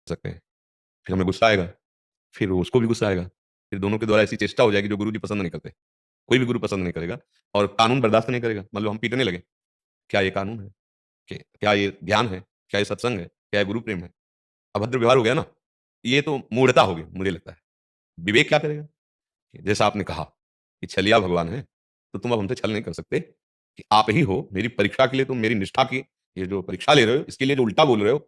सकते हैं। फिर हमें गुस्सा आएगा, फिर उसको भी गुस्सा आएगा, फिर दोनों के द्वारा ऐसी चेष्टा हो जाएगी जो गुरुजी पसंद नहीं करते। कोई भी गुरु पसंद नहीं करेगा और कानून बर्दाश्त नहीं करेगा। मान लो हम पीटने लगे, क्या ये कानून है? क्या ये ज्ञान है? क्या ये सत्संग है? क्या ये गुरु प्रेम है? अभद्र व्यवहार हो गया ना, ये तो मूढ़ता हो गई, मुझे लगता है। विवेक क्या करेगा? जैसा आपने कहा कि छलिया भगवान है, तो तुम अब हमसे छल नहीं कर सकते कि आप ही हो। मेरी परीक्षा के लिए तुम मेरी निष्ठा की ये जो परीक्षा ले रहे हो, इसके लिए जो उल्टा बोल रहे हो,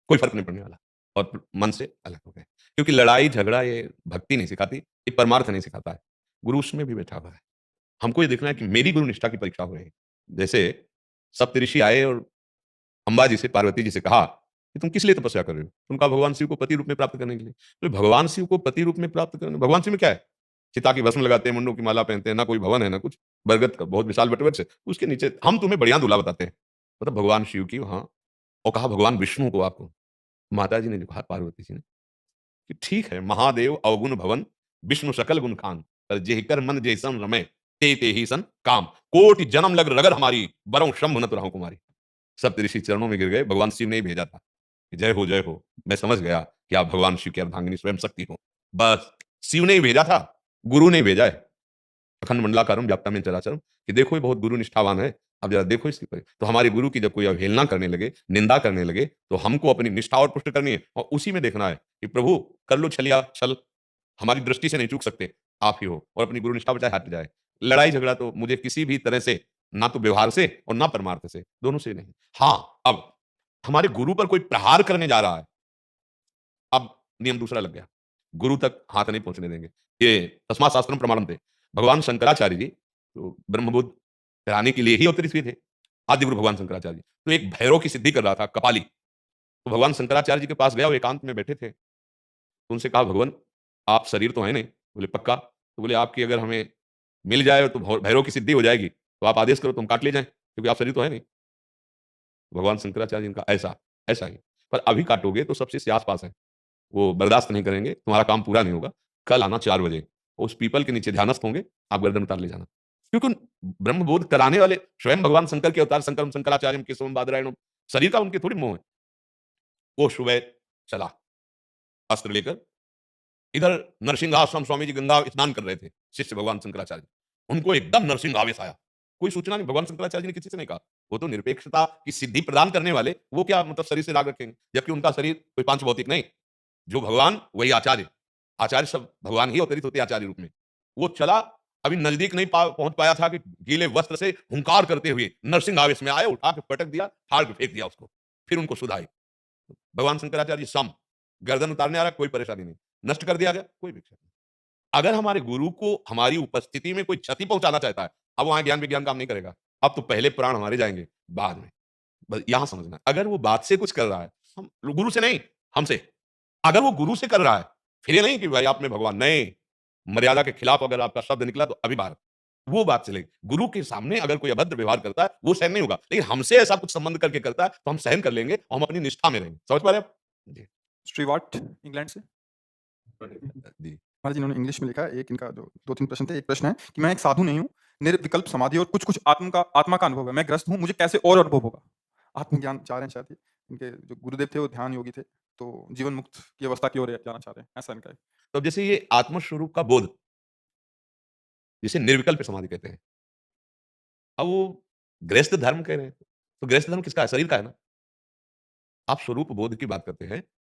कोई फ़र्क नहीं पड़ने वाला। और मन से अलग हो गए। क्योंकि लड़ाई झगड़ा ये भक्ति नहीं सिखाती, ये परमार्थ नहीं सिखाता है। गुरु उसमें भी बैठा हुआ है। हमको ये देखना है कि मेरी गुरु निष्ठा की परीक्षा हो रही है। जैसे सप्तऋषि आए और अम्बा जी से, पार्वती जी से कहा कि तुम किस लिए तपस्या कर रहे हो? तुम कहा भगवान शिव को पति रूप में प्राप्त करने के लिए। तो भगवान शिव को पति रूप में प्राप्त करने, भगवान शिव में क्या है? चिता की भस्म लगाते हैं, मुंडों की माला पहनते हैं, ना कोई भवन है, ना कुछ। बरगद का बहुत विशाल वटवृक्ष है, उसके नीचे हम तुम्हें बढ़िया दूल्हा बताते हैं। मतलब भगवान शिव की वहाँ, और कहा भगवान विष्णु को आपको। माता जी ने जो कहा, पार्वती जी ने, कि ठीक है, महादेव अवगुण भवन, विष्णु सकल गुण खान, पर जेहिकर मन जैसन रमे, ते ही सन काम। कोटि जन्म लग रगड़ हमारी, बरऊं शंभु न तुरहु कुमारी। सप्तऋषि चरणों में गिर गए, भगवान शिव ने ही भेजा था कि जय हो, जय हो। मैं समझ गया कि आप भगवान शिव की अर्धांगिनी स्वयं शक्ति हो। बस शिव ने ही भेजा था, गुरु ने ही भेजा है। अखंड मंडलाकारम व्याप्तम चराचरम, कि देखो ये बहुत गुरु निष्ठावान है, अब जरा देखो इसकी तो हमारे गुरु की जब कोई अवहेलना करने लगे, निंदा करने लगे, तो हमको अपनी निष्ठा और पुष्ट करनी है और उसी में देखना है कि प्रभु कर लो छलिया छल, हमारी दृष्टि से नहीं चूक सकते, आप ही हो, और अपनी गुरु निष्ठा बचाए हट जाए। लड़ाई झगड़ा तो मुझे किसी भी तरह से, ना तो व्यवहार से और ना परमार्थ से, दोनों से नहीं। हाँ, अब हमारे गुरु पर कोई प्रहार करने जा रहा है, अब नियम दूसरा लग गया। गुरु तक हाथ नहीं पहुँचने देंगे। ये तस्मात् शास्त्रम प्रमाणम थे। भगवान शंकराचार्य जी, तो ब्रह्मबोध कराने के लिए ही अवतरित हुए थे। आदि गुरु भगवान शंकराचार्य जी। तो एक भैरव की सिद्धि कर रहा था, कपाली। तो भगवान शंकराचार्य जी के पास गया, वो एकांत में बैठे थे। तो उनसे कहा, भगवान, आप शरीर तो हैं नहीं? बोले, पक्का। तो बोले, आपकी अगर हमें मिल जाए तो भैरव की सिद्धि हो जाएगी, तो आप आदेश करो तो हम काट ले जाएँ, क्योंकि आप शरीर तो हैं नहीं। भगवान शंकराचार्य जी ने कहा, ऐसा, ऐसा ही। पर अभी काटोगे तो सब शिष्य आस-पास हैं। वो बर्दाश्त नहीं करेंगे, तुम्हारा काम पूरा नहीं होगा। कल आना 4 बजे, उस पीपल के नीचे ध्यानस्थ होंगे, आप गर्दन उतार ले जाना। क्योंकि उन ब्रह्मबोध कराने वाले स्वयं भगवान शंकर के अवतार, शंकरम शंकराचार्यम केशवम बादरायणम, शरीर का उनके थोड़ी मोह है। वो सुबह चला, अस्त्र लेकर। इधर नरसिंहाश्रम स्वामी जी गंगा स्नान कर रहे थे, शिष्य भगवान शंकराचार्य। उनको एकदम नरसिंह आवेश आया। कोई सूचना नहीं, भगवान शंकराचार्य जी ने किसी से नहीं कहा। वो तो निरपेक्षता की सिद्धि प्रदान करने वाले, वो क्या मतलब शरीर से राग रखेंगे? जबकि उनका शरीर कोई पांच भौतिक नहीं। जो भगवान वही आचार्य। आचार्य सब भगवान ही अवतरित होते हैं आचार्य रूप में। वो चला, अभी नजदीक नहीं पहुंच पाया था कि गीले वस्त्र से हुंकार करते हुए नरसिंह आवेश में आए, उठा के पटक दिया, फाड़ के फेंक दिया उसको। फिर उनको सुधाई। भगवान शंकराचार्य सम, गर्दन उतारने आ रहा, कोई परेशानी नहीं। नष्ट कर दिया गया, कोई भी क्षति नहीं। अगर हमारे गुरु को हमारी उपस्थिति में कोई क्षति पहुंचाना चाहता है, अब वहां ज्ञान विज्ञान काम नहीं करेगा। अब तो पहले प्राण हमारे जाएंगे, बाद में। बस यहां समझना, अगर वो बात से कुछ कर रहा है, हम गुरु से नहीं, हमसे। अगर वो गुरु से कर रहा है, फिर ये नहीं कि भाई आप में भगवान नहीं, मर्यादा के खिलाफ अगर आपका शब्द निकला तो अभी बाहर, वो बात चलेगी। गुरु के सामने अगर कोई अभद्र व्यवहार करता है, वो सहन नहीं होगा, लेकिन हमसे ऐसा कुछ संबंध करके करता है तो हम सहन कर लेंगे और हम अपनी निष्ठा में रहेंगे। समझ पा रहे हैं आप? जी। स्टीवार्ट इंग्लैंड से। जी। महाराज इन्होंने इंग्लिश में लिखा है। एक इनका जो 2-3 प्रश्न थे। एक प्रश्न है कि मैं एक साधु नहीं हूँ, निर्विकल्प समाधि और कुछ-कुछ आत्मा का अनुभव है। मैं ग्रस्त हूँ, मुझे कैसे और अनुभव होगा? आत्मज्ञान चाह रहे हैं शायद ये। इनके जो गुरुदेव थे वो ध्यान योगी थे, तो जीवन मुक्त की अवस्था की ओर ये जाना चाह रहे हैं, ऐसा इनका है। तो जैसे ये आत्म स्वरूप का बोध, जिसे निर्विकल्प समाधि कहते हैं। अब वो गृहस्थ धर्म कह रहे हैं, तो गृहस्थ धर्म किसका है? शरीर का है ना। आप स्वरूप बोध की बात करते हैं,